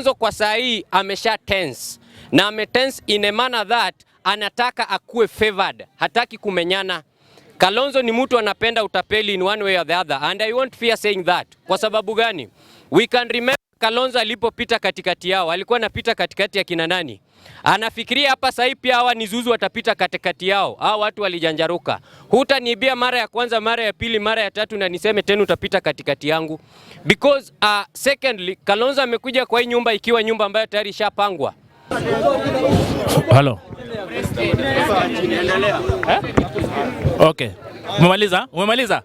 Kalonzo kwa saa hii amesha tense, na ametense in a manner that anataka akue favored, hataki kumenyana. Kalonzo ni mtu anapenda utapeli in one way or the other, and I won't fear saying that. Kwa sababu gani? We can remember Kalonzo alipopita katikati yao, alikuwa anapita katikati ya kina nani? Anafikiria hapa sasa pia hawa ni zuzu watapita katikati yao. Hao watu walijanjaruka. Hutaniibia mara ya kwanza, mara ya pili, mara ya tatu na niseme tena utapita katikati yangu. Because secondly, Kalonzo amekuja kwa hii nyumba ikiwa nyumba ambayo tayari ishapangwa. Hello. Okay. Umemaliza?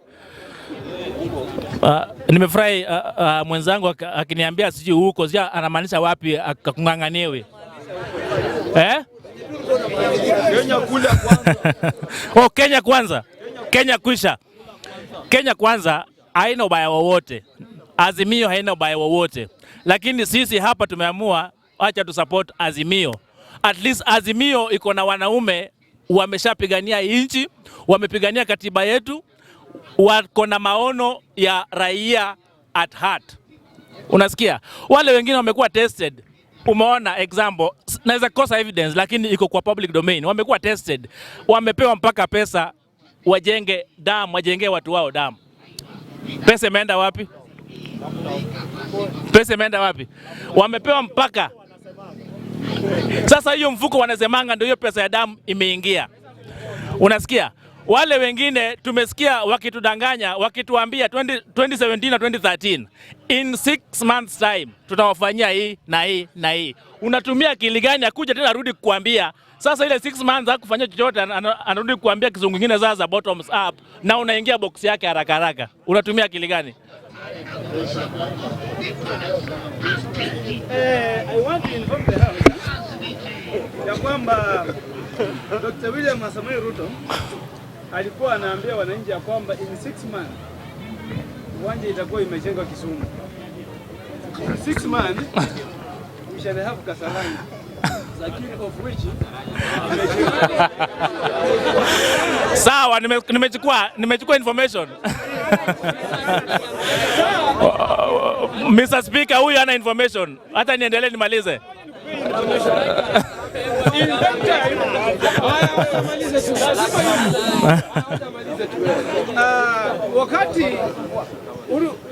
Nimefurahi mwenzangu akiniambia siji huko sija anamaanisha wapi akakunganganiwe. Kenya kule kwanza. Oh, Kenya kwanza. Kenya kwisha. Kenya kwanza haina ubaya wowote. Azimio haina ubaya wowote. Lakini sisi hapa tumeamua acha tu support Azimio. At least Azimio iko na wanaume wameshapigania nchi, wamepigania katiba yetu, wako na maono ya raia at heart. Unasikia? Wale wengine wamekuwa tested. Umeona example, naweza kosa evidence lakini iko kwa public domain. Wamekuwa tested. Wamepewa mpaka pesa wajenge dam, wajenge watu wao dam. Pesa imeenda wapi? Wamepewa mpaka. Sasa hiyo mfuko wanasemanga ndio hiyo pesa ya damu imeingia. Unasikia? Wale wengine tumesikia wakitudanganya, wakituambia 2017 na 2013 in 6 months time tutawafanyia hii na hii na hii. Unatumia akili gani akuja tena arudi kukuambia sasa ile 6 months hakufanya chochote, anarudi kukuambia kizungu kingine za bottoms up na unaingia box yake haraka haraka. Unatumia akili gani? I want to inform the house ya kwamba Dr. William Ruto alikuwa anaambia wananchi ya kwamba in 6 months uwanja itakuwa imejengwa Kisumu. In 6 months we shall have Kasarani, lakini of which sawa, nimechukua information. Mr. Speaker, huyu ana information. Hata niendelee nimalize. Wakati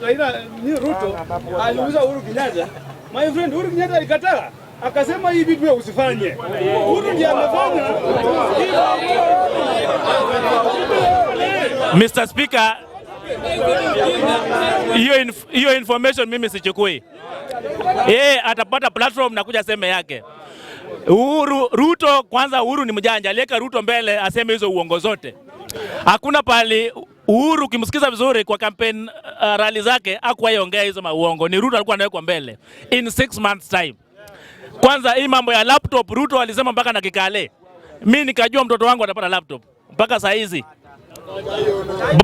Raila Ruto aliuza Uhuru Kenyatta, my friend Uhuru Kenyatta alikataa. Akasema hii vitu wewe usifanye. Uhuru ndiye amefanya. Mr. Speaker, hiyo information mimi sichukui. Atapata platform na kuja sema yake. Ruto kwanza, Uhuru ni mjanja, aliweka Ruto mbele aseme hizo uongo zote. Hakuna pali Uhuru kimsikiza vizuri kwa campaign rally zake hakuwaongea hizo mauongo. Ni Ruto alikuwa anawekwa mbele in 6 months time. Kwanza hii mambo ya laptop Ruto alisema mpaka na kikale. Mimi nikajua mtoto wangu atapata laptop. Mpaka saa hizi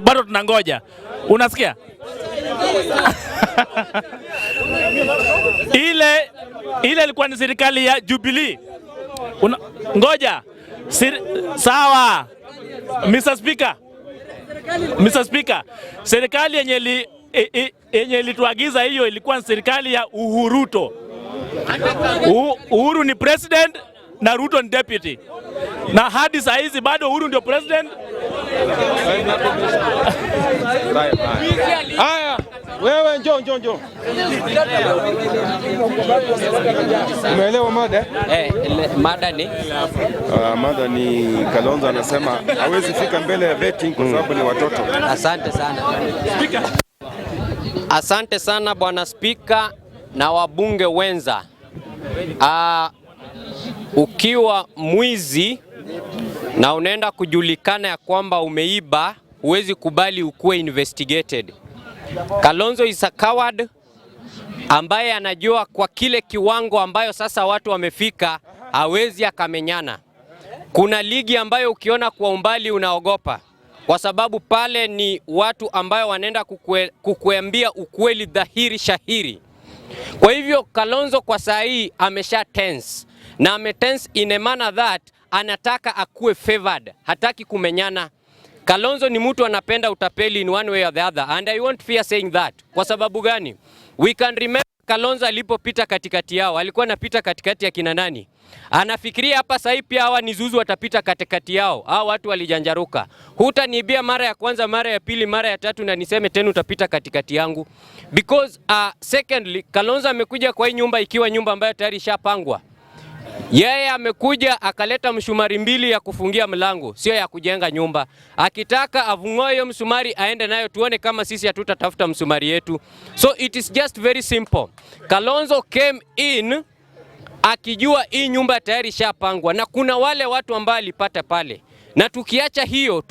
bado tunangoja. Unasikia? Ile ilikuwa ni serikali ya Jubilee. Ngoja. Sawa. Mr. Speaker, serikali yenye ilituagiza hiyo ilikuwa ni serikali ya Uhuru. Uhuru ni president na Ruto ni deputy. Na hadi saa hizi bado Uhuru ndio president. Haya, wewe njoo. Umeelewa mada? Mada ni Kalonzo anasema hawezi fika mbele ya betting kwa sababu ni watoto. Asante sana bwana Speaker na wabunge wenza. Ukiwa mwizi na unaenda kujulikana ya kwamba umeiba, huwezi kubali ukuwe investigated. Kalonzo is a coward ambaye anajua kwa kile kiwango ambayo sasa watu wamefika hawezi akamenyana. Kuna ligi ambayo ukiona kwa umbali unaogopa, kwa sababu pale ni watu ambayo wanaenda kukuambia ukweli dhahiri shahiri. Kwa hivyo Kalonzo kwa saa hii amesha tense, na ametense in a manner that anataka akue favored, hataki kumenyana. Kalonzo ni mtu anapenda utapeli in one way or the other, and I won't fear saying that. Kwa sababu gani? We can remember Kalonzo alipopita katikati yao, alikuwa anapita katikati ya kina nani? Anafikiria hapa sasa pia hawa ni zuzu watapita katikati yao. Hao watu walijanjaruka. Hutaniibia mara ya kwanza, mara ya pili, mara ya tatu na niseme tena utapita katikati yangu. Because secondly, Kalonzo amekuja kwa hii nyumba ikiwa nyumba ambayo tayari ishapangwa. Yeye amekuja akaleta mshumari mbili ya kufungia mlango, sio ya kujenga nyumba. Akitaka avungoe hiyo msumari aende nayo, tuone kama sisi hatutatafuta msumari yetu. So it is just very simple. Kalonzo came in akijua hii nyumba tayari ishapangwa na kuna wale watu ambao alipata pale. Na tukiacha hiyo,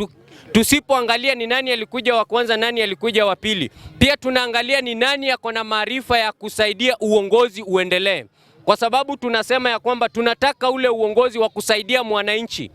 tusipoangalia ni nani alikuja wa kwanza, nani alikuja wa pili, pia tunaangalia ni nani ako na maarifa ya kusaidia uongozi uendelee. Kwa sababu tunasema ya kwamba tunataka ule uongozi wa kusaidia mwananchi.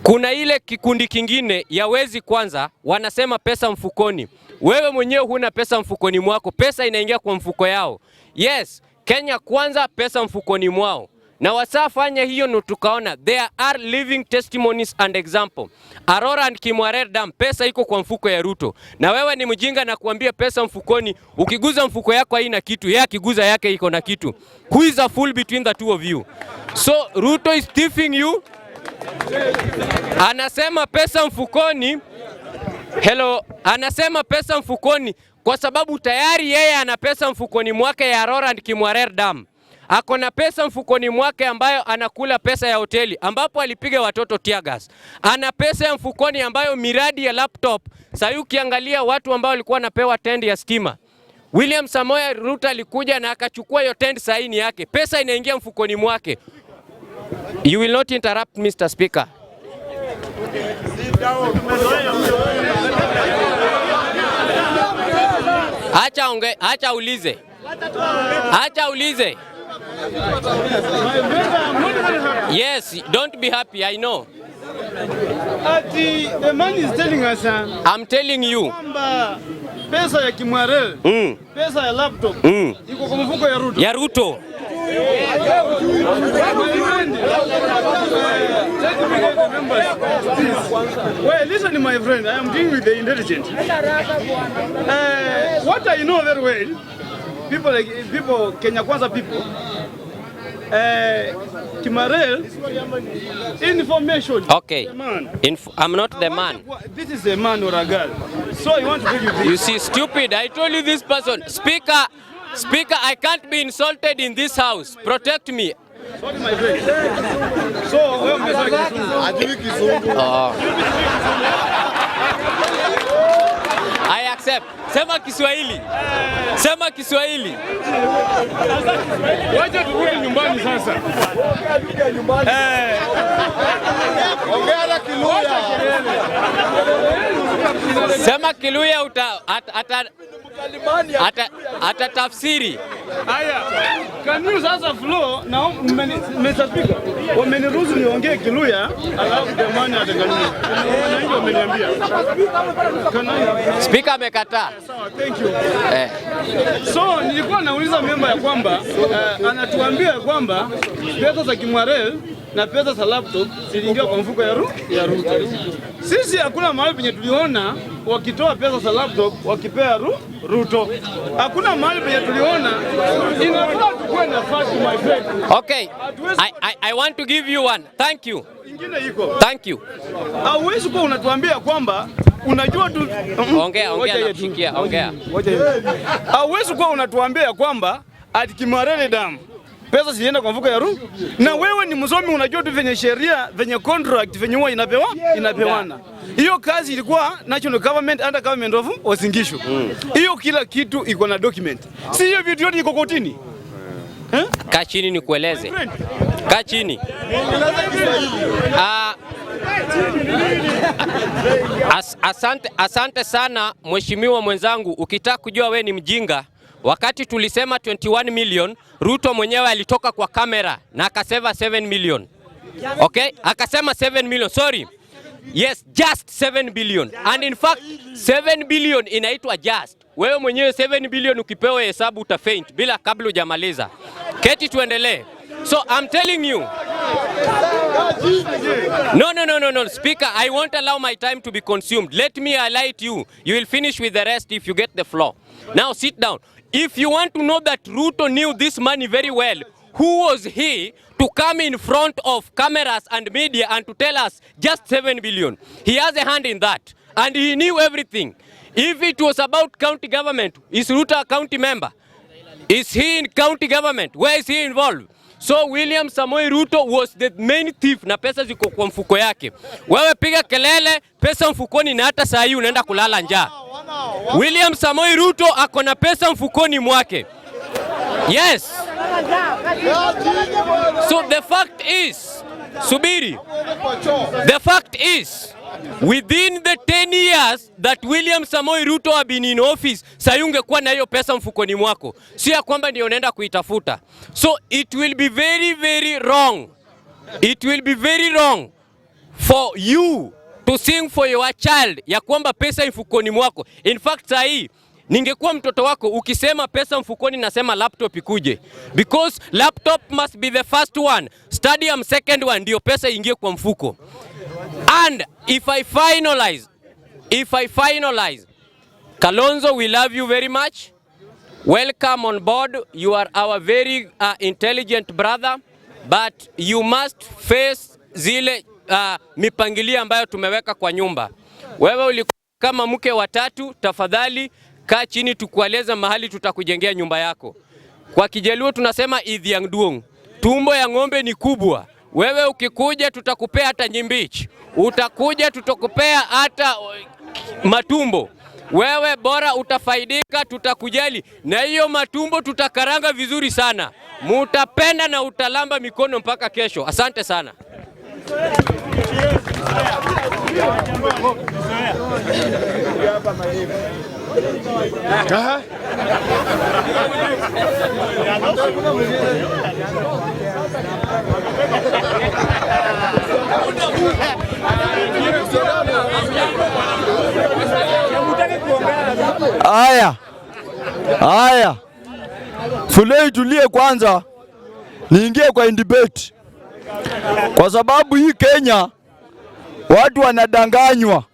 Kuna ile kikundi kingine ya wezi kwanza, wanasema pesa mfukoni. Wewe mwenyewe huna pesa mfukoni mwako, pesa inaingia kwa mfuko yao. Yes, Kenya kwanza, pesa mfukoni mwao. Na wasafanya hiyo no tukaona there are living testimonies and example. Arora and Kimwarer Dam, pesa iko kwa mfuko ya Ruto. Na wewe ni mjinga na kuambia pesa mfukoni, ukiguza mfuko yako haina kitu, yeye akiguza yake iko na kitu. Who is a fool between the two of you? So Ruto is thieving you. Anasema pesa mfukoni. Hello, anasema pesa mfukoni kwa sababu tayari yeye ana pesa mfukoni mwake ya Arora and Kimwarer Dam. Ako na pesa mfukoni mwake ambayo anakula pesa ya hoteli ambapo alipiga watoto tear gas. Ana pesa ya mfukoni ambayo miradi ya laptop. Sasa ukiangalia watu ambao walikuwa napewa tendi ya stima. William Samoei Ruto alikuja na akachukua hiyo tendi saini yake. Pesa inaingia mfukoni mwake. You will not interrupt Mr. Speaker. Acha ulize. Acha ulize. Yes, don't be happy, I know. The man is telling us, I'm telling you. Pesa ya Kimwarer, pesa ya laptop, iko kwa mfuko ya Ruto. Ya Ruto. Well, listen, my friend, I am dealing with the intelligent. What I know very well, people, Kenya Kwanza people, Kimwarer, information. Okay. I'm not the man. This is a man or a girl. So I want to tell you this. You see, stupid. I told you this person. Speaker, I can't be insulted in this house. Protect me. Sorry, my friend. So, I accept. Sema Kiswahili. Sema Kiswahili. Wacha turudi nyumbani sasa. Ongea na Kiluya. Sema Kiluya atatafsiri. Haya. Can you sasa flow na Mr. Speaker? Wameniruhusu niongee Kiluya, alafu jamani atanganyika. Wananchi wameniambia. Speaker amekataa. Sawa, thank you. So nilikuwa nauliza member ya kwamba anatuambia kwamba pesa za Kimwarer na pesa za laptop ziliingia kwa mfuko ya Ruto. Sisi hakuna mahali penye tuliona wakitoa pesa za laptop wakipea Ruto. Hakuna mahali penye tuliona. Inafaa tukue na fact, my friend. Okay. I want to give you one. Thank you. Ingine iko. Thank you. Hauwezi kuwa unatuambia kwamba unajua tu ongea na kushikia, ongea. Hauwezi kuwa unatuambia kwamba ati Kimwarer Dam pesa zinaenda kwa mfuko ya Ruto. Na wewe ni msomi, unajua tu venye sheria, venye contract, venye huwa inapewana. Hiyo kazi ilikuwa national government under government of Wasingishu. Hiyo kila kitu iko na document. Si hiyo vitu yote iko kotini. Kaa chini nikueleze. Kaa chini. Asante sana mheshimiwa mwenzangu. Ukitaka kujua we ni mjinga, wakati tulisema 21 million, Ruto mwenyewe alitoka kwa kamera na akasema 7 million. Okay? Akasema 7 million. Sorry. Yes, just 7 billion. And in fact, 7 billion inaitwa just. Wewe mwenyewe 7 billion ukipewa hesabu utafaint bila kabla hujamaliza. Keti tuendelee. So I'm telling you. No. Speaker, I won't allow my time to be consumed. Let me highlight you. You will finish with the rest if you get the floor. Now sit down. if you want to know that Ruto knew this money very well, who was he to come in front of cameras and media and to tell us just 7 billion? He has a hand in that, and he knew everything. If it was about county government, is Ruto a county member? Is he in county government? Where is he involved? So William Samoei Ruto was the main thief na pesa ziko kwa mfuko yake. Wewe piga kelele, pesa mfukoni na hata saa hii unaenda kulala njaa. William Samoei Ruto ako na pesa mfukoni mwake. Yes. So the fact is, subiri, the fact is, within the 10 years that William Samoei Ruto have been in office, sayunge kuwa na hiyo pesa mfukoni mwako. Si ya kwamba ndio unaenda kuitafuta. So it will be very, very wrong. It will be very wrong for you to sing for your child ya kwamba pesa mfukoni mwako. In fact, sahi, ningekuwa mtoto wako ukisema pesa mfukoni nasema laptop ikuje. Because laptop must be the first one. Stadium second one, ndio pesa ingie kwa mfuko. And if I finalize, Kalonzo, we love you very much. Welcome on board. You are our very intelligent brother, but you must face zile mipangilio ambayo tumeweka kwa nyumba. Wewe ulikuwa kama mke wa tatu, tafadhali kaa chini tukueleza mahali tutakujengea nyumba yako. Kwa Kijaluo tunasema idhiang duong. Tumbo ya ng'ombe ni kubwa. Wewe ukikuja tutakupea hata nyimbichi. Utakuja tutakupea hata matumbo. Wewe bora utafaidika, tutakujali. Na hiyo matumbo tutakaranga vizuri sana. Mutapenda na utalamba mikono mpaka kesho. Asante sana. Aya. Fulei tulie kwanza, niingie kwa debate. Kwa sababu hii Kenya watu wanadanganywa.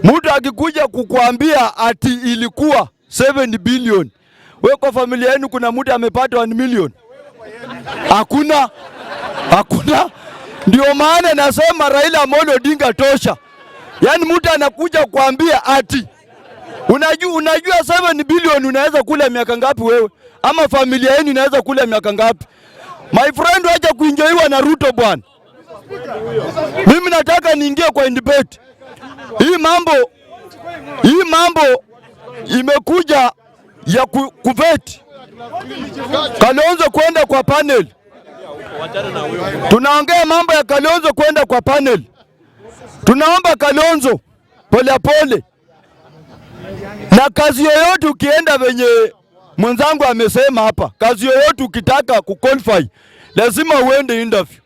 Mtu akikuja kukuambia ati ilikuwa 7 billion. Wewe kwa familia yenu kuna mtu amepata 1 million? Hakuna. Ndio maana nasema Raila Amolo Odinga tosha. Yaani mtu anakuja kukuambia ati unajua 7 billion unaweza kula miaka ngapi wewe? Ama familia yenu inaweza kula miaka ngapi? My friend, wacha kuenjoyiwa na Ruto bwana. Mimi nataka niingie kwa debate. Hii mambo imekuja ya kuveti Kalonzo kwenda kwa panel. Tunaongea mambo ya Kalonzo kwenda kwa panel. Tunaomba Kalonzo pole. Na kazi yoyote ukienda venye mwenzangu amesema hapa, kazi yoyote ukitaka kuqualify lazima uende interview.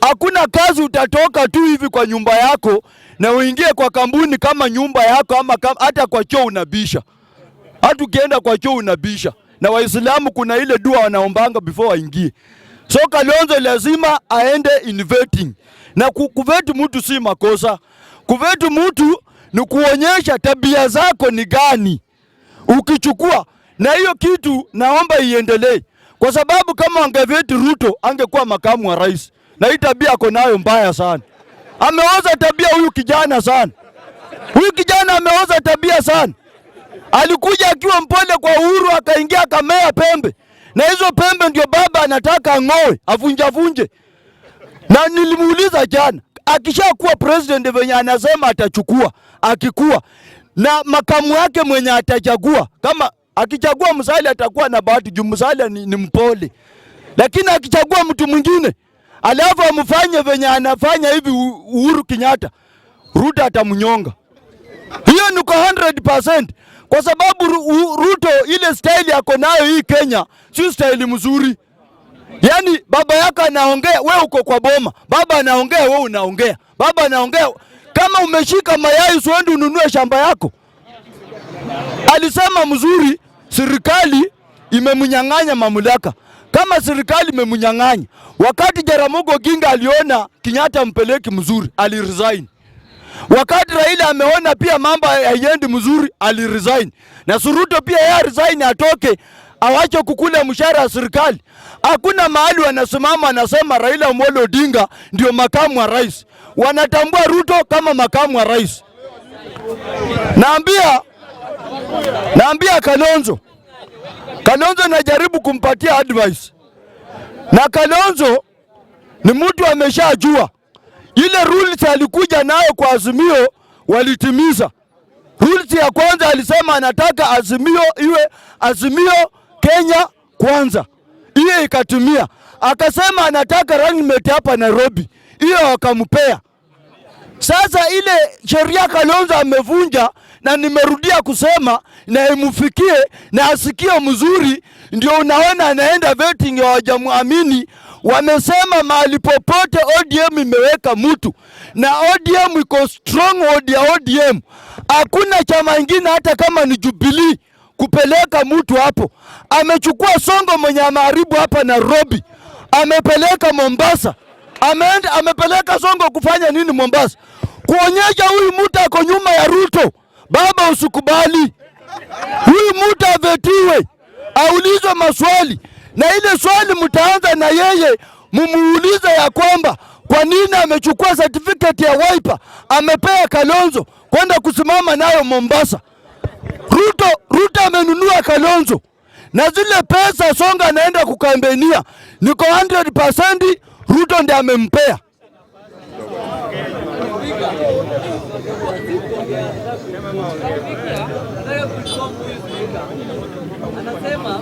Hakuna kazi utatoka tu hivi kwa nyumba yako na uingie kwa kampuni kama nyumba yako ama hata kwa choo unabisha. Hata ukienda kwa choo unabisha. Na Waislamu kuna ile dua wanaombanga before waingie. So Kalonzo lazima aende in vetting. Na kuveti mtu si makosa. Kuveti mtu ni kuonyesha tabia zako ni gani. Ukichukua na hiyo kitu naomba iendelee. Kwa sababu kama angeveti Ruto angekuwa makamu wa rais. Na hii tabia ako nayo mbaya sana. Ameoza tabia huyu kijana sana. Huyu kijana ameoza tabia sana. Alikuja akiwa mpole kwa Uhuru akaingia akamea pembe. Na hizo pembe ndio baba anataka ngoe, avunje. Na nilimuuliza jana, akishakuwa president venye anasema atachukua, akikuwa na makamu yake mwenye atachagua, kama akichagua Musalia atakuwa na bahati juu Musalia ni mpole. Lakini akichagua mtu mwingine, alafu amfanye venye anafanya hivi Uhuru Kenyatta, Ruto atamnyonga. Hiyo ni kwa 100%. Kwa sababu Ruto ile style yako nayo hii Kenya, si style mzuri. Yaani baba yako anaongea, wewe uko kwa boma. Baba anaongea, wewe unaongea. Baba anaongea. Kama umeshika mayai usiende ununue shamba yako. Alisema mzuri, serikali imemnyang'anya mamlaka. Kama serikali imemnyang'anya, wakati Jaramogi Oginga aliona Kenyatta mpeleki mzuri, aliresign. Wakati Raila ameona pia mambo haiendi mzuri, aliresign. Na Ruto pia yeye resign, atoke awache kukula mshahara wa serikali. Hakuna mahali wanasimama anasema Raila Amolo Odinga ndio makamu wa rais. Wanatambua Ruto kama makamu wa rais. Naambia Kalonzo najaribu kumpatia advice. Na Kalonzo ni mtu ameshajua. Ile rules alikuja nayo kwa Azimio walitimiza. Rules ya kwanza alisema anataka Azimio iwe Azimio Kenya kwanza. Hiyo ikatumia. Akasema anataka running mate hapa Nairobi. Hiyo wakampea. Sasa ile sheria Kalonzo amevunja, na nimerudia kusema na imufikie na asikie mzuri, ndio unaona anaenda vetting ya wajamuamini. Wamesema mahali popote ODM imeweka mtu na ODM iko stronghold ya ODM. Hakuna chama ingine hata kama ni Jubilee kupeleka mtu hapo. Amechukua Songo mwenye ameharibu hapa Nairobi, amepeleka Mombasa. Amepeleka Songo kufanya nini Mombasa? Kuonyesha huyu mtu ako nyuma ya Ruto. Baba, usikubali huyu mtu avetiwe, aulizwe maswali, na ile swali mtaanza na yeye, mumuulize ya kwamba kwa nini amechukua certificate ya Wiper amepea Kalonzo kwenda kusimama nayo Mombasa. Ruto amenunua Kalonzo, na zile pesa Songa anaenda kukambenia niko 100% Ruto ndiye amempea. Anasema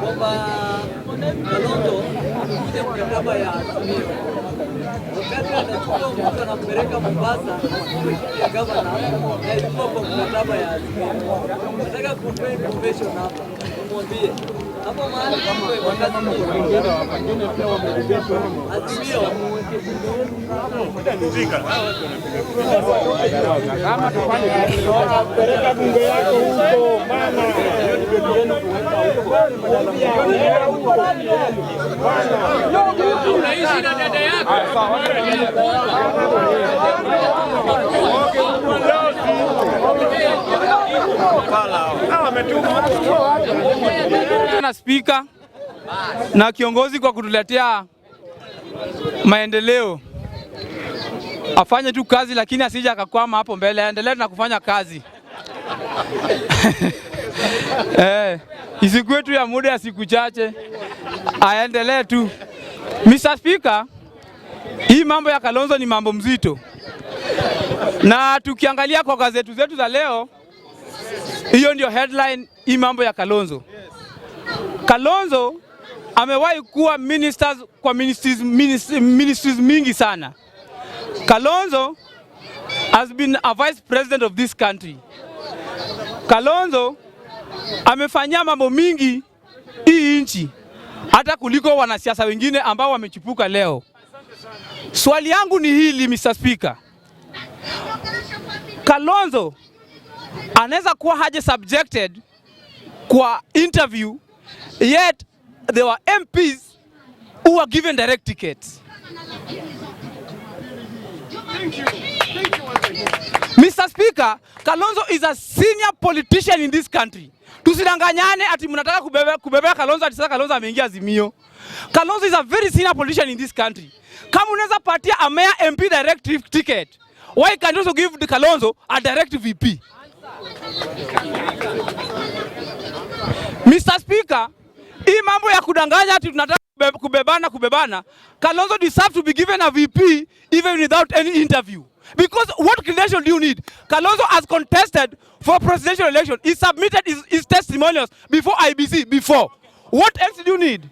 kwamba Kalonzo kuja mkataba ya Azimio. Wakati anachukua mtu anampeleka Mombasa ya gavana na ilikuwa kwa mkataba ya Azimio. Nataka kumpea information hapa. Mwambie hapo mahali kama wakati mwingine pia wameregeshwa Azimio. Kama tufanye peleka bunge yako huko mama. Unaishi na dada yako. Na spika na kiongozi kwa kutuletea maendeleo, afanye tu kazi, lakini asije akakwama hapo mbele, aendelee na kufanya kazi. Isikuwe tu ya muda ya siku chache, aendelee tu. Mr. Speaker, hii mambo ya Kalonzo ni mambo mzito, na tukiangalia kwa gazeti zetu za leo, hiyo ndio headline, hii mambo ya Kalonzo. Kalonzo amewahi kuwa ministers kwa ministries mingi sana. Kalonzo has been a vice president of this country. Kalonzo amefanyia mambo mingi hii nchi, hata kuliko wanasiasa wengine ambao wamechipuka leo. Swali yangu ni hili, Mr. Speaker. Kalonzo anaweza kuwa haje subjected kwa interview, yet there were MPs who were given direct tickets. Mr. Speaker, Kalonzo is a senior politician in this country. Tusidanganyane ati mnataka kubebea Kalonzo ati sasa Kalonzo ameingia Azimio. Kalonzo is a very senior politician in this country. Kama unaweza patia a mayor MP direct ticket, why can't you also give the Kalonzo a direct VP? Mr. Speaker, hii mambo ya kudanganya ati tunataka kubebana, Kalonzo deserves to be given a VP even without any interview. Because what credential do you need? Kalonzo has contested for presidential election. He submitted his testimonials before IBC before. What else do you need?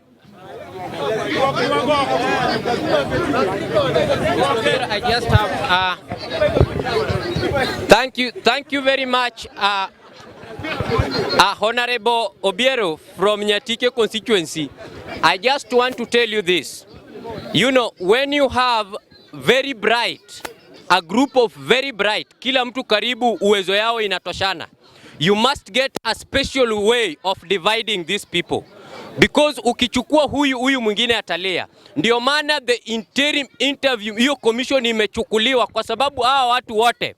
I just have thank you very much, Honorable Obiero from Nyatike constituency. I just want to tell you this. You know, when you have very bright, a group of very bright, kila mtu karibu uwezo yao inatoshana, you must get a special way of dividing these people. because ukichukua huyu mwingine atalea. Ndio maana the interim interview, hiyo commission imechukuliwa kwa sababu hawa watu wote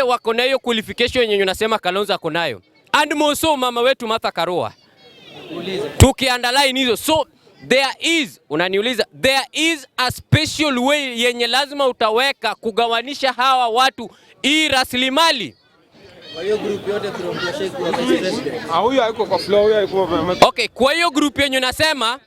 wako na hiyo qualification yenye unasema Kalonzo ako nayo. And also mama wetu Martha Karua. Tukiunderline hizo. So there is a special way yenye lazima utaweka kugawanisha hawa watu hii rasilimali. Kwa hiyo group yote tunaongea kwa president. Huyo haiko kwa flow, huyo haiko. Okay, kwa hiyo group yenye unasema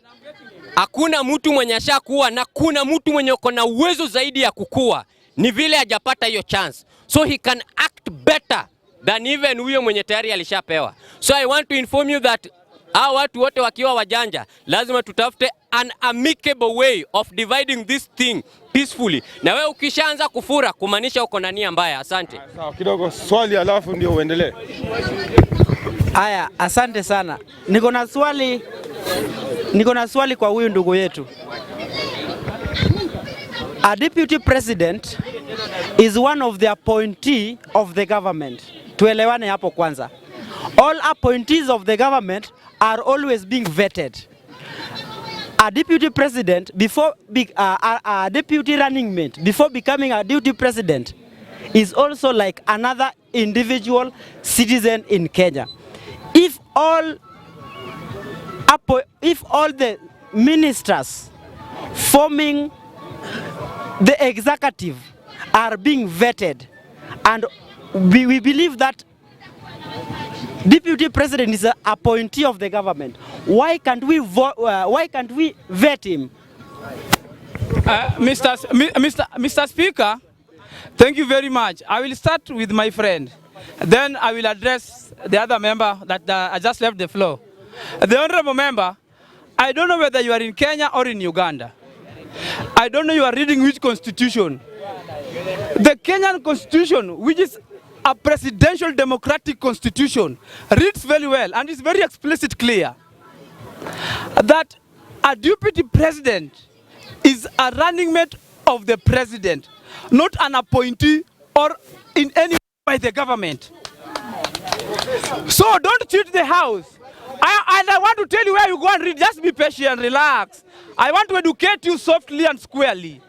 hakuna mtu mwenye ashakuwa na kuna mtu mwenye uko na uwezo zaidi ya kukua. Ni vile hajapata hiyo chance. So he can act better than even huyo mwenye tayari alishapewa. So I want to inform you that hawa watu wote wakiwa wajanja, lazima tutafute an amicable way of dividing this thing peacefully. Na wewe ukishaanza kufura kumaanisha uko na nia mbaya. Asante. Sawa, kidogo swali alafu ndio uendelee. Aya, asante sana. Niko na swali kwa huyu ndugu yetu. A deputy president is one of the appointee of the government. Tuelewane hapo kwanza. All appointees of the government are always being vetted. A deputy president a deputy running mate before becoming a deputy president is also like another individual citizen in Kenya. If all the ministers forming the executive are being vetted, and we believe that deputy president is an appointee of the government, why can't we vet him? Mr. Speaker, thank you very much. I will start with my friend. Then I will address the other member that I just left the floor. The honorable member, I don't know whether you are in Kenya or in Uganda. I don't know you are reading which constitution. The Kenyan constitution, which is a presidential democratic constitution, reads very well and is very explicit clear that a deputy president is a running mate of the president, not an appointee or in any way by the government. So don't cheat the house. And I want to tell you where you go and read. Just be patient and relax. I want to educate you softly and squarely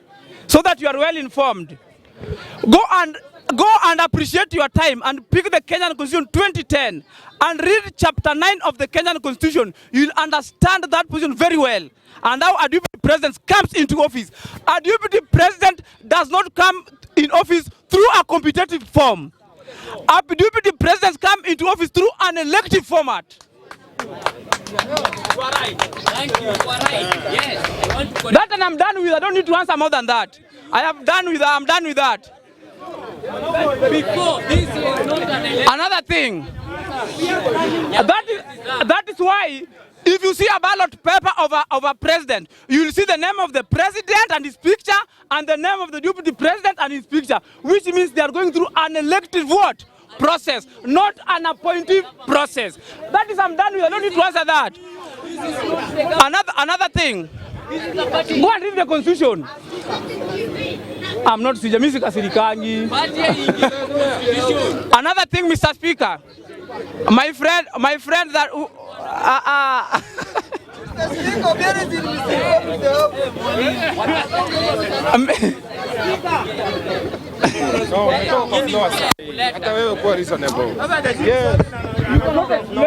so that you are well informed. Go and appreciate your time and pick the Kenyan Constitution 2010 and read chapter 9 of the Kenyan Constitution. You'll understand that position very well. And how a deputy president comes into office. A deputy president does not come in office through a competitive form. A deputy president comes into office through an elective format. You are right. Thank you. You are right. Yes. That and I'm done with. I don't need to answer more than that. I'm done with that. Because this is not an election. Another thing. That is why if you see a ballot paper of a president, you will see the name of the president and his picture and the name of the deputy president and his picture, which means they are going through an elective what? Process, not an appointive process. That is, I'm done with. I don't need to answer that. Another thing. Go and read the constitution. I'm not Sijamisi Kasirikangi. Another thing, Mr. Speaker. My friend that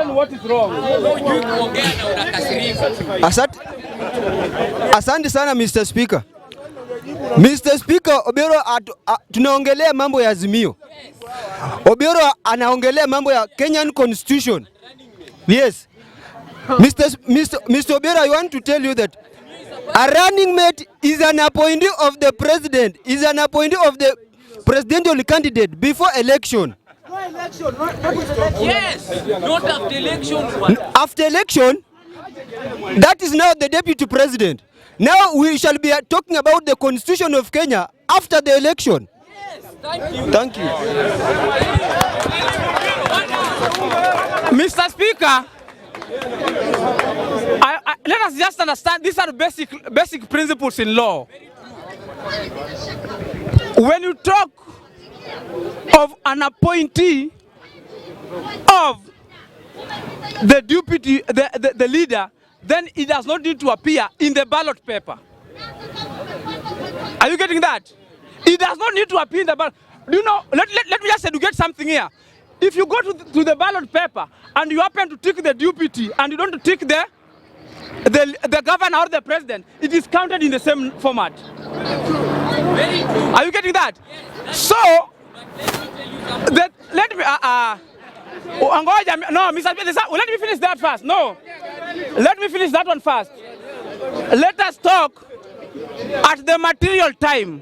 what is wrong? Asante sana Mr. Speaker. Mr. Speaker, Obiero tunaongelea mambo ya Azimio. Obiero anaongelea mambo ya Kenyan Constitution. Yes. Mr. Obiero, I want to tell you that a running mate is an appointee of the president, is an appointee of the presidential candidate before election. No election, not election. Yes, not after election. After election, that is now the deputy president. Now we shall be talking about the constitution of Kenya after the election. Yes, thank you. Thank you. Mr. Speaker, let us just understand these are basic principles in law. When you talk of an appointee of the deputy, the leader, then it does not need to appear in the ballot paper. Are you getting that? It does not need to appear in the ballot. Do you know, let me just educate something here. If you go to the ballot paper and you happen to tick the deputy and you don't tick the governor or the president, it is counted in the same format. Are you getting that? So, let me, no, Mr. Let me finish that first. No, let me finish that one first. Let us talk at the material time.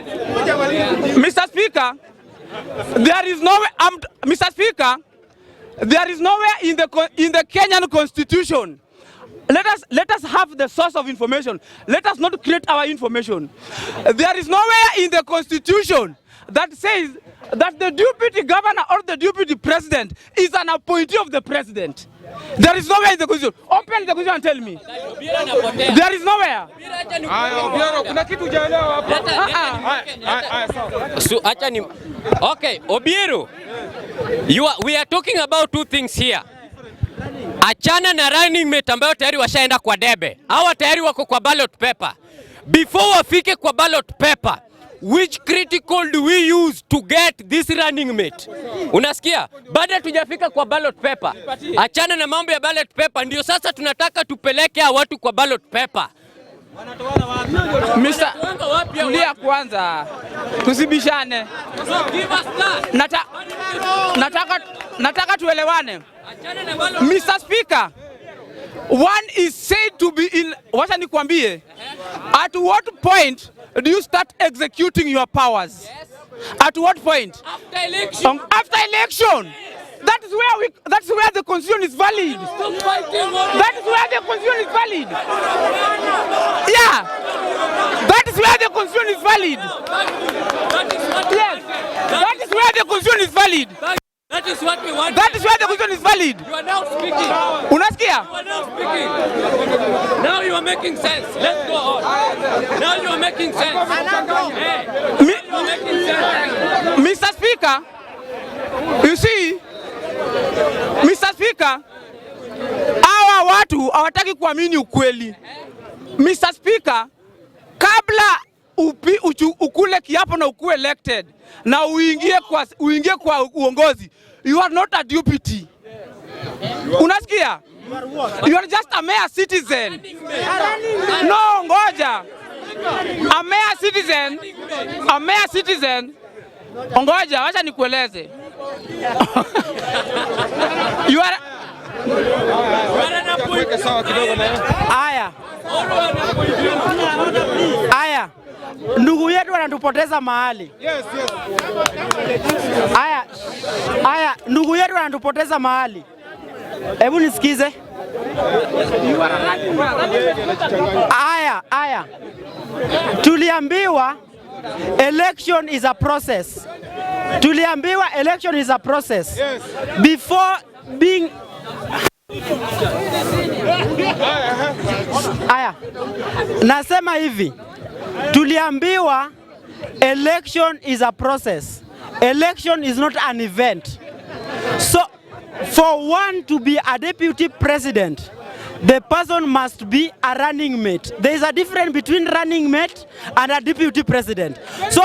Mr. Speaker, there is nowhere, Mr. Speaker, there is nowhere in the Kenyan Constitution. Let us have the source of information. Let us not create our information. There is nowhere in the Constitution that says that the deputy governor or the deputy president is an appointee of the president. There is nowhere in the Constitution. Open the Constitution and tell me. There is nowhere. Okay, Obiero, we are talking about two things here. Achana na running mate ambayo tayari washaenda kwa debe. Hawa tayari wako kwa ballot paper. Before wafike kwa ballot paper, which critical do we use to get this running mate? Unasikia? Baada tujafika kwa ballot paper. Achana na mambo ya ballot paper, ndio sasa tunataka tupeleke watu kwa ballot paper. Mr. Tulia kwanza. Tusibishane. Nataka tuelewane. Mr. Speaker, one is said to be in, wacha nikwambie, at what point do you start executing your powers? Yes. At what point? After election. After election. That's where the constitution is valid. That is where the constitution is valid. Yeah. That is where the constitution is valid. Yes. That is where the constitution is valid. That is what we want. That is where the constitution is valid. You are now speaking. Unasikia? You are now speaking. Now you are making sense. Let's go on. Now you are making sense. Hey, you are making sense. Mr. Speaker, you see, Mr. Speaker, hawa watu hawataki kuamini ukweli. Mr. Speaker, kabla ukule kiapo na ukue elected na uingie kwa uongozi, you are not a deputy. Unasikia? You are just a mere citizen. No, ngoja. A mere citizen. Ngoja, wacha nikueleze. You are Aya. Ndugu yetu anatupoteza mahali. Yes. Aya, ndugu yetu anatupoteza mahali. Hebu nisikize. Aya. Tuliambiwa election is a process. Yes. Before being Aya. Nasema hivi. Tuliambiwa election is a process. Election is not an event. So for one to be a deputy president, the person must be a running mate. There is a difference between running mate and a deputy president. So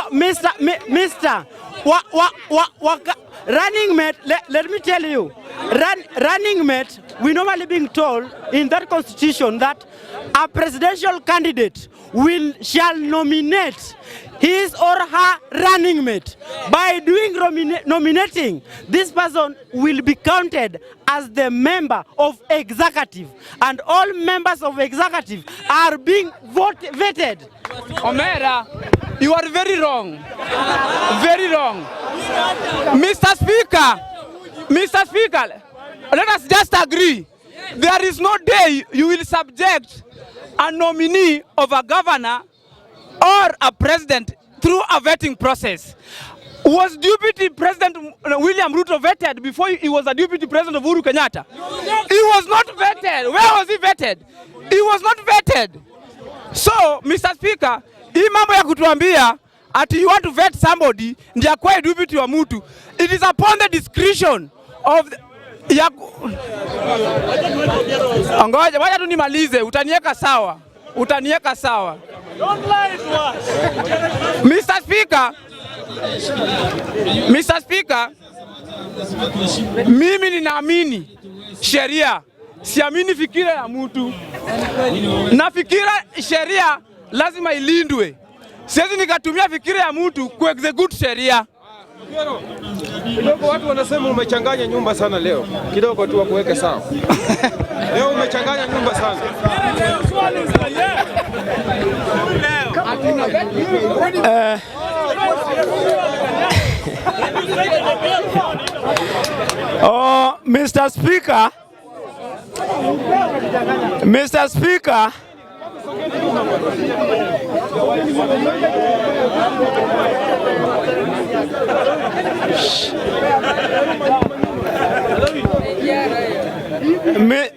running mate, let me tell you, running mate, we normally being told in that constitution that a presidential candidate shall nominate his or her running mate. By doing nominating, this person will be counted as the member of executive, and all members of executive are being vetted. Omera, you are very wrong. Very wrong. Mr. Speaker, let us just agree. There is no day you will subject a nominee of a governor or a president through a vetting process. Was Deputy President William Ruto vetted before he was a Deputy President of Uhuru Kenyatta? He was not vetted. Where was he vetted? He was not vetted. So, Mr. Speaker, hii mambo ya kutuambia ati you want to vet somebody ndiye kwa deputy wa mtu, it is upon the discretion of Ngoja, wacha tu nimalize, utaniweka sawa. Utaniweka sawa. Don't lie to us. Mr. Speaker, mimi ninaamini sheria. Siamini fikira ya mtu. Na fikira sheria lazima ilindwe. Siwezi nikatumia fikira ya mtu kuexecute sheria. Kidogo watu wanasema umechanganya nyumba sana leo. Kidogo tu wakuweke sawa. Leo umechanganya nyumba sana. Oh, Mr. Speaker. Mr. Speaker.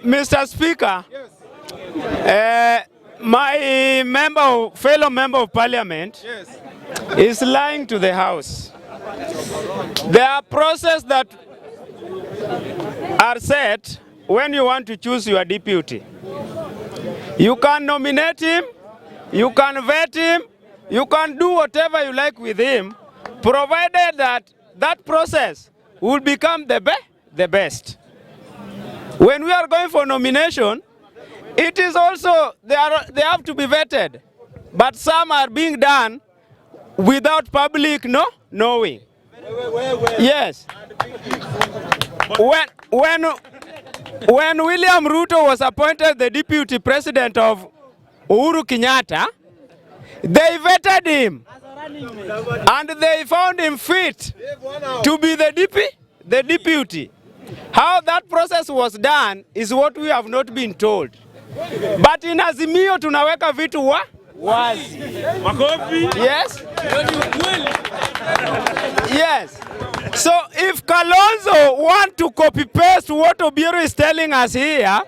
Mr. Speaker, my fellow member of parliament is lying to the House. There are processes that are set when you want to choose your deputy. You can nominate him, you can vet him, you can do whatever you like with him, provided that that process will become the best. When we are going for nomination, it is also, they have to be vetted, but some are being done without public knowing. Yes. When William Ruto was appointed the deputy president of Uhuru Kenyatta, they vetted him and they found him fit to be the deputy. How that process was done is what we have not been told. But in Azimio tunaweka vitu wazi. Yes? Yes. So if Kalonzo want to copy-paste what Obiero is telling us here,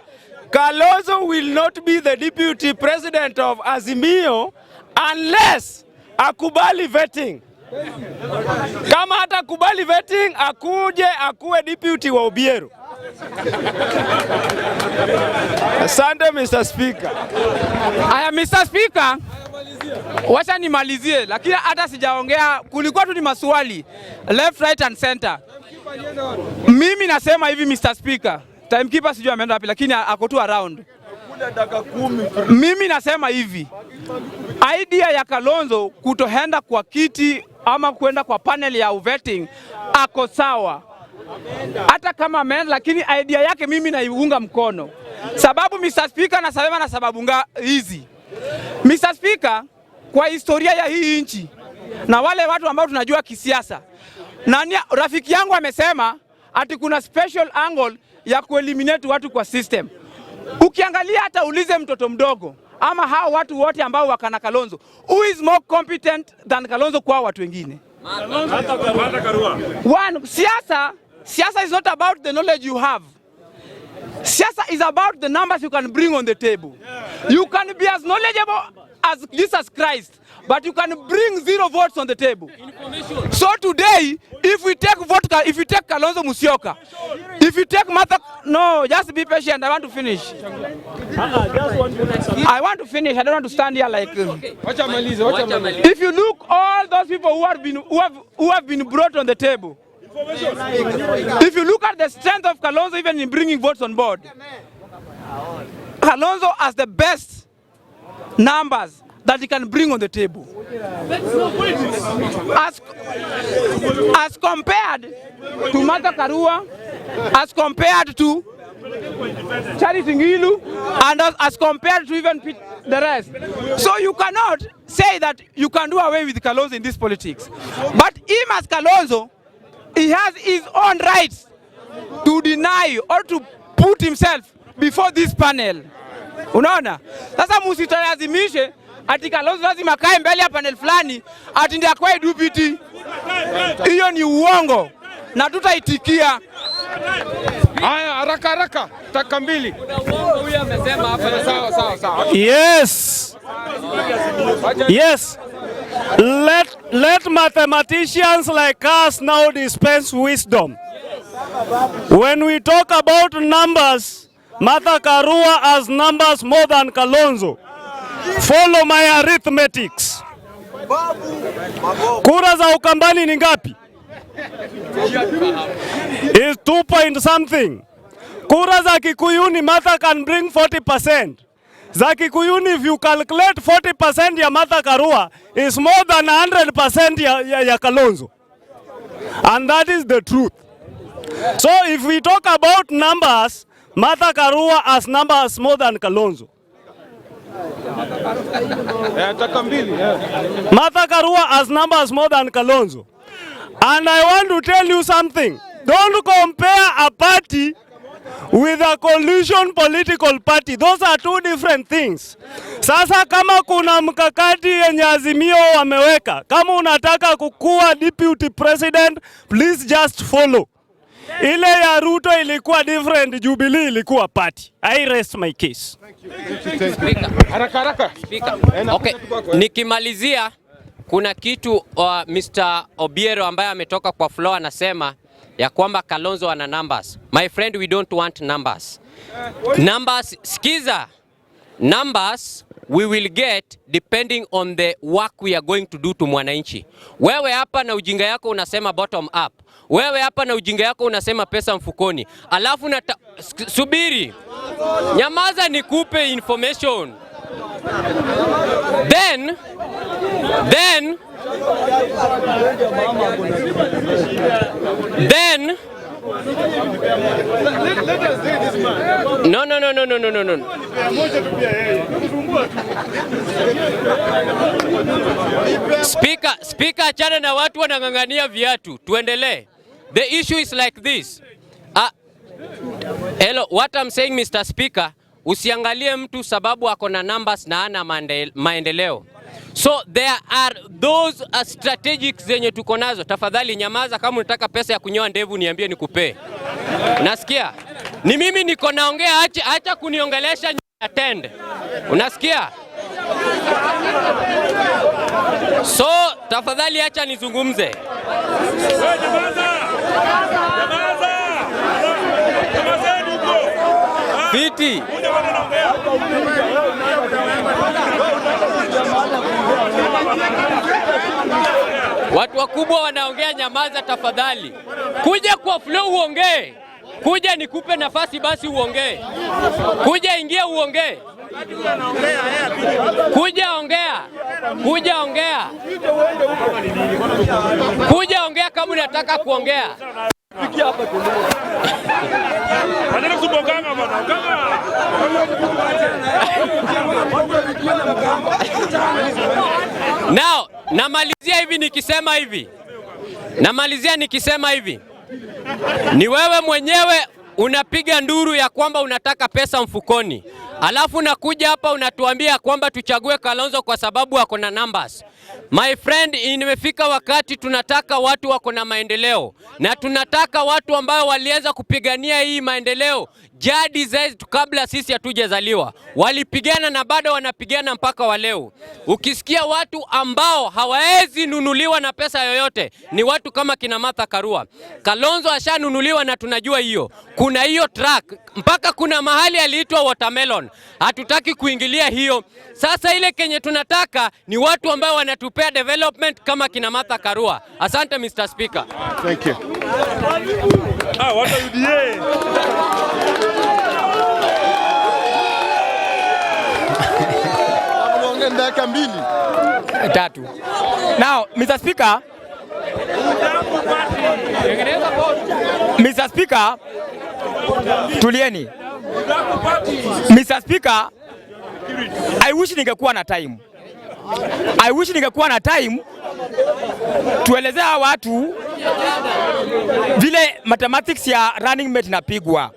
Kalonzo will not be the deputy president of Azimio unless akubali vetting. Kama hata kubali vetting, akuwe deputy wa Obiero. Asante Mr. Speaker. Aya, Mr. Speaker, wacha nimalizie, lakini hata sijaongea, kulikuwa tu ni maswali left, right and center. Mimi nasema hivi Mr. Speaker, timekeeper sijui ameenda wapi, lakini ako tu around. Mimi nasema hivi, idea ya Kalonzo kutoenda kwa kiti ama kwenda kwa panel ya vetting ako sawa. Hata kama ameenda, lakini idea yake mimi naiunga mkono. Sababu Mr. Speaker, nasema na sababu hizi. Mr. Speaker, kwa historia ya hii nchi na wale watu ambao tunajua kisiasa, rafiki yangu amesema ati kuna special angle ya kueliminate watu kwa system. Ukiangalia hata ulize mtoto mdogo ama hao watu wote ambao wakana Kalonzo, who is more competent than Kalonzo kwa watu wengine? One, siasa is not about the knowledge you have. Siasa is about the numbers you can bring on the table. You can be as knowledgeable as Jesus Christ, but you can bring 0 votes on the table. So today, if we take Kalonzo Musyoka, if you take Martha, no, just be patient. I want to finish. I want to finish. I don't want to stand here like. If you look all those people who have been brought on the table. If you look at the strength of Kalonzo, even in bringing votes on board, Kalonzo has the best numbers that he can bring on the table. As compared to Martha Karua, as compared to Charity Ngilu, and as compared to even the rest. So you cannot say that you can do away with Kalonzo in this politics. But him as Kalonzo, he has his own rights to deny or to put himself before this panel. Unaona? Sasa musitalazimishe ati Kalonzo lazima kae mbele ya panel fulani ati ndiye akwae deputy. Hiyo ni uongo na tutaitikia. Haya, haraka taka mbili. Huyu amesema hapa. Sawa. Yes. Yes. Let mathematicians like us now dispense wisdom. When we talk about numbers, Martha Karua has numbers more than Kalonzo. Follow my arithmetics. Kura za Ukambani ni ngapi? Is 2 point something. Kura za Kikuyuni, Martha can bring 40%. Za Kikuyuni, if you calculate 40% ya Martha Karua, is more than 100% ya Kalonzo. And that is the truth. So if we talk about numbers, Martha Karua has numbers more than Kalonzo. Martha Karua has numbers more than Kalonzo. And I want to tell you something. Don't compare a party with a coalition political party. Those are two different things. Sasa kama kuna mkakati yenye Azimio wameweka, kama unataka kukua deputy president, please just follow. Ile ya Ruto ilikuwa different, Jubilee ilikuwa party. I rest my case. Haraka. Okay, nikimalizia kuna kitu Mr. Obiero ambaye ametoka kwa floor anasema ya kwamba Kalonzo ana numbers. My friend, we don't want numbers. Numbers, skiza. Numbers we will get depending on the work we are going to do to mwananchi. Wewe hapa na ujinga yako unasema bottom up. Wewe hapa na ujinga yako unasema pesa mfukoni. Alafu subiri. Nyamaza nikupe information. Then no. Speaker, achana na watu wanangangania viatu. Tuendelee. The issue is like this. Hello, what I'm saying, Mr. Speaker, usiangalie mtu sababu ako na numbers na ana maendeleo. So there are those strategic zenye tuko nazo. Tafadhali nyamaza, kama unataka pesa ya kunyoa ndevu niambie nikupe. Nasikia? Ni mimi niko naongea, acha kuniongelesha attend. Unasikia? So tafadhali acha nizungumze. Fiti. Watu wakubwa wanaongea, nyamaza tafadhali. Kuja kwa flow uongee. Kuja nikupe nafasi basi uongee. Kuja ingia uongee. Kuja ongea. Kuja ongea kama unataka kuongea. Now, namalizia hivi. Ni wewe mwenyewe unapiga nduru ya kwamba unataka pesa mfukoni. Alafu nakuja hapa unatuambia kwamba tuchague Kalonzo kwa sababu wako na numbers. My friend, imefika wakati tunataka watu wako na maendeleo. Na tunataka watu ambao waliweza kupigania hii maendeleo jadi zetu kabla sisi hatujazaliwa. Walipigana na bado wanapigana mpaka wa leo. Ukisikia watu ambao hawawezi nunuliwa na pesa yoyote ni watu kama kina Martha Karua. Kalonzo ashanunuliwa na tunajua hiyo. Kuna hiyo track mpaka kuna mahali aliitwa watermelon. Hatutaki kuingilia hiyo. Sasa ile kenye tunataka ni watu ambao wanatupea development kama kina Martha Karua. Asante Mr. Speaker. Thank you. What are you Now, Mr. Speaker, tulieni. Mr. Speaker, I wish ningekuwa na time. Tuelezea watu vile mathematics ya running mate napigwa.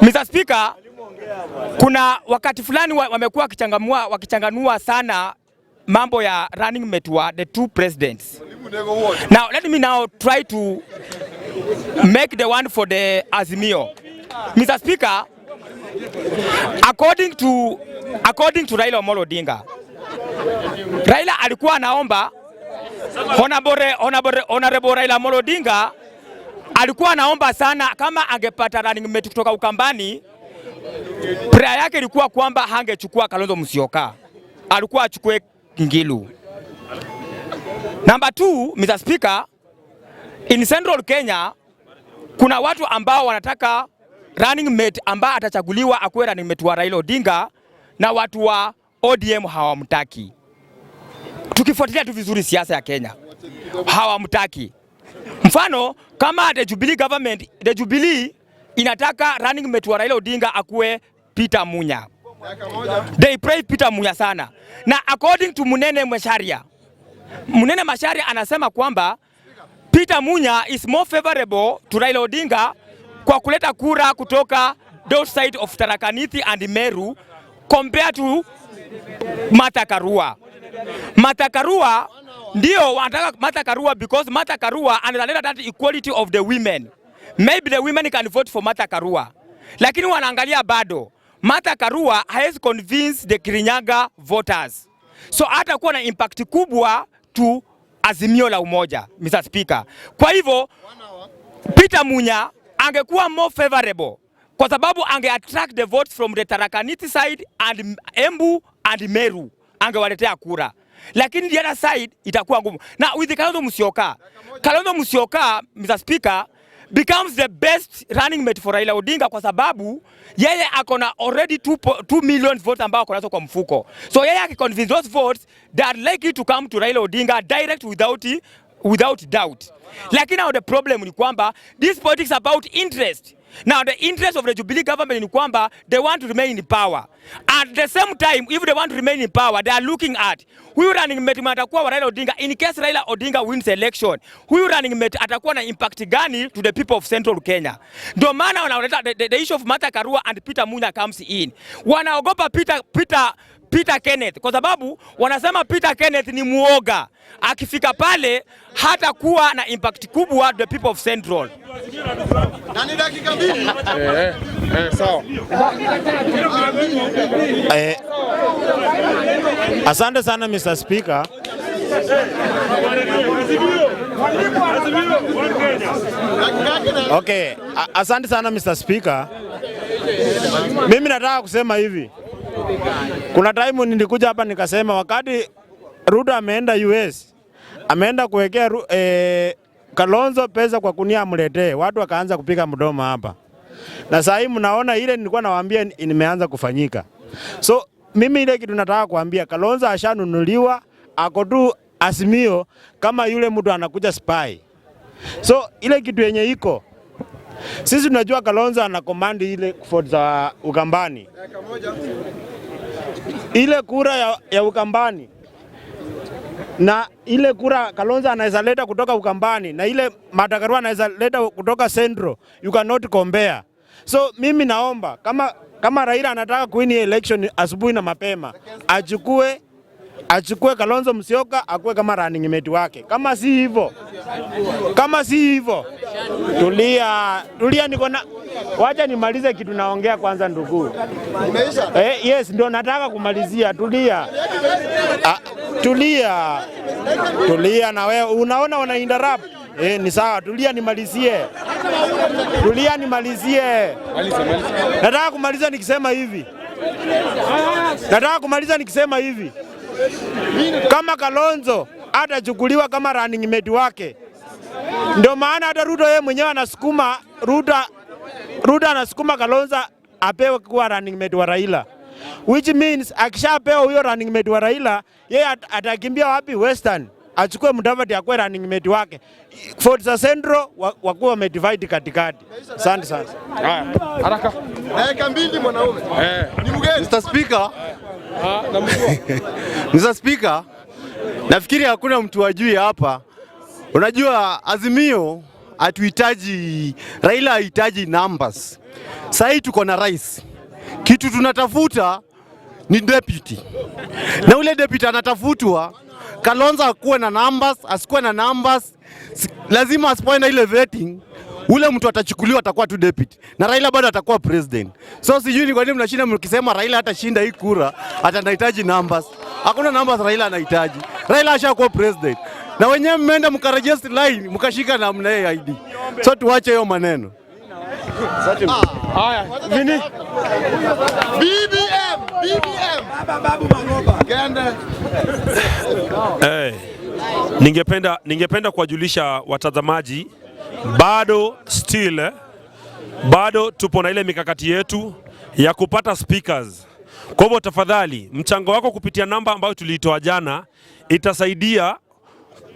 Mr. Speaker, kuna wakati fulani wamekuwa wakichanganua sana mambo ya running mate wa the two presidents. Now let me try to make the one for the Azimio. Mr. Speaker, according to Raila Odinga, Raila alikuwa anaomba Honorable Raila Odinga alikuwa anaomba sana kama angepata running mate kutoka Ukambani. Prayer yake ilikuwa kwamba hangechukua Kalonzo Musyoka, alikuwa achukue Ngilu. Number 2, Mr. Speaker, in Central Kenya kuna watu ambao wanataka running mate ambao atachaguliwa akuwe running mate wa Raila Odinga, na watu wa ODM hawamtaki. Tukifuatilia tu vizuri siasa ya Kenya, hawamtaki. Mfano kama the Jubilee government, the Jubilee inataka running mate wa Raila Odinga akuwe Peter Munya. They praise Peter Munya sana. Na according to Munene Macharia anasema kwamba Peter Munya is more favorable to Raila Odinga kwa kuleta kura kutoka those side of Tharaka Nithi and Meru compared to Karua. Karua ndio wanataka Karua because Karua analeta that equality of the women. Maybe the women can vote for Karua. Lakini wanaangalia bado Karua has convinced the Kirinyaga voters. So hata kuwa na impact kubwa to Azimio la Umoja, Mr. Speaker. Kwa hivyo Peter Munya angekuwa more favorable kwa sababu ange attract the votes from the Tharaka Nithi side and Embu and Meru, angewaletea kura. Lakini the other side itakuwa ngumu. Na with Kalonzo Musyoka, Mr. Speaker, becomes the best running mate for Raila Odinga kwa sababu yeye akona already 2 million votes ambao akonazo kwa mfuko. So yeye akiconvince those votes that are likely to come to Raila Odinga direct without doubt. Lakini now the problem ni kwamba this politics about interest. Now the interest of the Jubilee government ni kwamba they want to remain in power. At the same time, if they want to remain in power, they are looking at huyu running mate atakuwa wa Raila Odinga in case Raila Odinga wins election. Huyu running mate atakuwa na impact gani to the people of Central Kenya? Ndio maana wanaoleta the issue of Karua and Peter Munya comes in. Wanaogopa Peter Kenneth kwa sababu wanasema Peter Kenneth ni muoga. Akifika pale hata kuwa na impact kubwa the people of Central. Nani dakika mbili? Sawa. Asante sana Mr. Speaker. Okay, asante sana Mr. Speaker. Mimi nataka kusema hivi. Kuna time nilikuja hapa nikasema wakati Ruto ameenda US, ameenda kuwekea Kalonzo pesa kwa kunia amletee, watu wakaanza kupiga mdomo hapa. Na sasa hivi mnaona ile nilikuwa nawaambia imeanza kufanyika. So mimi ile kitu nataka kuambia Kalonzo ashanunuliwa, ako tu Azimio kama yule mtu anakuja spy. So ile kitu yenye iko sisi tunajua Kalonzo ana command ile for za Ukambani. Ile kura ya Ukambani na ile kura Kalonzo anaweza leta kutoka Ukambani na ile Karua anaweza leta kutoka Central, you cannot compare. So mimi naomba kama Raila anataka kuwin election asubuhi na mapema, achukue Kalonzo Musyoka akuwe kama running mate wake. Kama si hivyo tulia niko na wacha nimalize kitu naongea kwanza ndugu. Yes, ndio nataka kumalizia. Tulia na wewe unaona una interrupt. Ni sawa, tulia nimalizie. Nataka kumaliza nikisema hivi. Kama Kalonzo atachukuliwa kama running mate wake, ndio maana hata Ruto yeye mwenyewe anasukuma Ruto anasukuma Kalonzo apewe kuwa running mate wa Raila, which means akishapewa huyo running mate wa Raila, yeye atakimbia wapi? Western, achukue Mudavadi akuwe running mate wake. For the Central wakuwa wamedivide katikati. Asante sana. Haraka. Dakika mbili mwanaume. Ni mgeni. Mr. Speaker, nafikiri hakuna mtu ajui hapa. Unajua Azimio hatuhitaji, Raila hahitaji numbers. Sasa tuko na rais. Kitu tunatafuta ni deputy. Na ule deputy anatafutwa, Kalonzo akuwe na numbers, asikuwe na numbers, lazima asipoe na ile vetting, ule mtu atachukuliwa atakuwa tu deputy. Na Raila bado atakuwa president. So sijui ni kwa nini mnashinda mkisema Raila hatashinda hii kura, atanahitaji numbers. Hakuna numbers Raila anahitaji. Raila ashakuwa president. Na wenyewe mmeenda mkaregister line, mkashika namna yeye ID. So tuache hiyo maneno. Haya, nini? Ningependa kuwajulisha watazamaji bado tupo na ile mikakati yetu ya kupata speakers. Kwa hivyo tafadhali, mchango wako kupitia namba ambayo tuliitoa jana itasaidia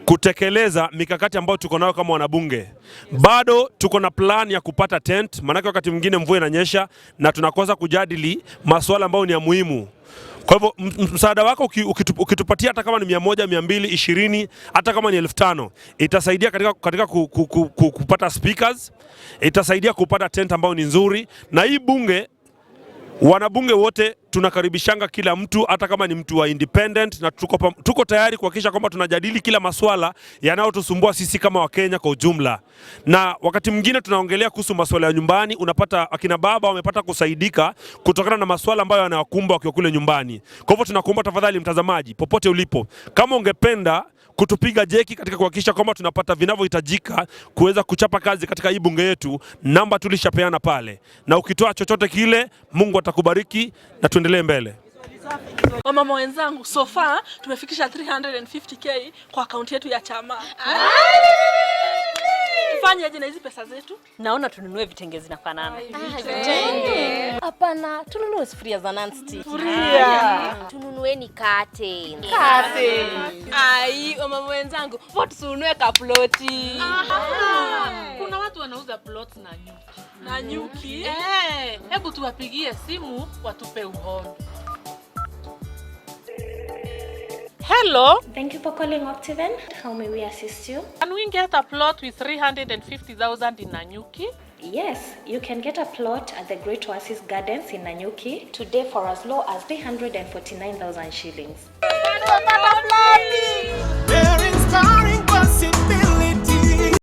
kutekeleza mikakati ambayo tuko nayo kama wanabunge. Bado tuko na plan ya kupata tent, maana wakati mwingine mvua inanyesha na tunakosa kujadili masuala ambayo ni ya muhimu. Kwa hivyo msaada wako ukitupatia hata kama ni 100, 220, hata kama ni 1500, itasaidia katika kupata speakers, itasaidia kupata tent ambayo ni nzuri. Na hii bunge, wanabunge wote tunakaribishanga kila mtu, hata kama ni mtu wa independent, na tuko tayari kuhakikisha kwamba tunajadili kila masuala yanayotusumbua sisi kama Wakenya kwa ujumla. Na wakati mwingine tunaongelea kuhusu masuala ya nyumbani, unapata akina baba wamepata kusaidika kutokana na masuala ambayo yanawakumba wakiwa kule nyumbani. Kwa hivyo tunakuomba tafadhali, mtazamaji popote ulipo, kama ungependa kutupiga jeki katika kuhakikisha kwamba tunapata vinavyohitajika kuweza kuchapa kazi katika hii bunge yetu, namba tulishapeana pale, na ukitoa chochote kile Mungu atakubariki na tuendelee mbele. Wamama wenzangu, so far tumefikisha 350k kwa akaunti yetu ya chama. Tufanye aje na hizi pesa zetu? Naona tununue vitenge zinafanana. Hapana, tununue sufuria za non-stick. Tununueni kate. Ai, wamama wenzangu, vote tununue kaploti. Kuna watu wanauza plots na nyuki. Hebu tuwapigie simu watupe uhondo. Hello. Thank you for calling Optiven. How may we assist you? Can we get a plot with 350,000 in Nanyuki? Yes, you can get a plot at the Great Oasis Gardens in Nanyuki today for as low as 349,000 shillings. They're inspiring, but